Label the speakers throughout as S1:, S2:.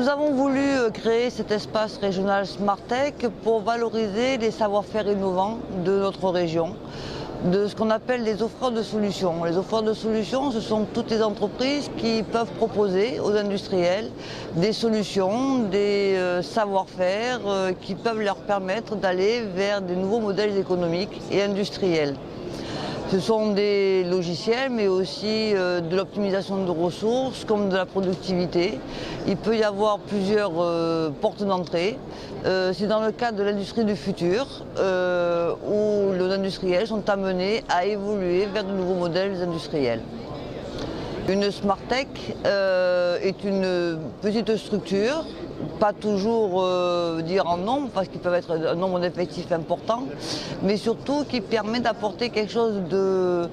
S1: Nous avons voulu créer cet espace régional Smartech pour valoriser les savoir-faire innovants de notre région, de ce qu'on appelle les offreurs de solutions. Les offreurs de solutions, ce sont toutes les entreprises qui peuvent proposer aux industriels des solutions, des savoir-faire qui peuvent leur permettre d'aller vers des nouveaux modèles économiques et industriels. Ce sont des logiciels, mais aussi de l'optimisation de ressources, comme de la productivité. Il peut y avoir plusieurs portes d'entrée. C'est dans le cadre de l'industrie du futur, où les industriels sont amenés à évoluer vers de nouveaux modèles industriels. Une Smartech est une petite structure, pas toujours dire en nombre, parce qu'il peut être un nombre d'effectifs important, mais surtout qui permet d'apporter quelque chose de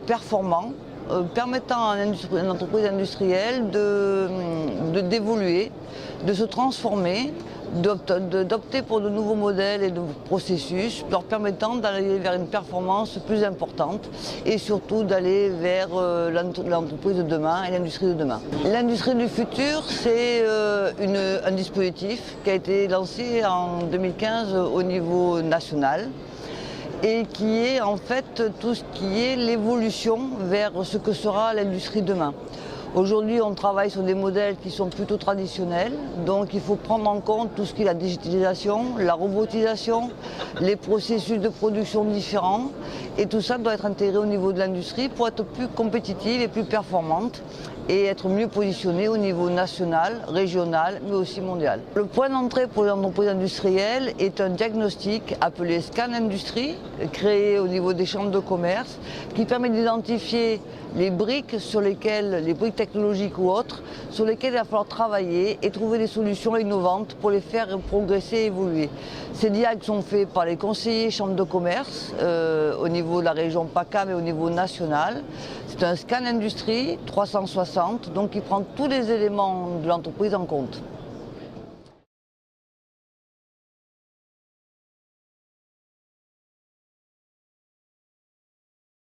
S1: performant, permettant à une entreprise industrielle d'évoluer, de se transformer, d'opter pour de nouveaux modèles et de processus, leur permettant d'aller vers une performance plus importante et surtout d'aller vers l'entreprise de demain et l'industrie de demain. L'industrie du futur, c'est un dispositif qui a été lancé en 2015 au niveau national et qui est en fait tout ce qui est l'évolution vers ce que sera l'industrie demain. Aujourd'hui, on travaille sur des modèles qui sont plutôt traditionnels, donc il faut prendre en compte tout ce qui est la digitalisation, la robotisation, les processus de production différents, et tout ça doit être intégré au niveau de l'industrie pour être plus compétitive et plus performante et être mieux positionnée au niveau national, régional, mais aussi mondial. Le point d'entrée pour les entreprises industrielles est un diagnostic appelé Scan Industrie, créé au niveau des chambres de commerce, qui permet d'identifier les briques sur lesquelles, les briques technologiques ou autres, sur lesquelles il va falloir travailler et trouver des solutions innovantes pour les faire progresser et évoluer. Ces diags sont faits par les conseillers chambres de commerce au niveau de la région PACA mais au niveau national. C'est un scan industrie 360, donc qui prend tous les éléments de l'entreprise en compte.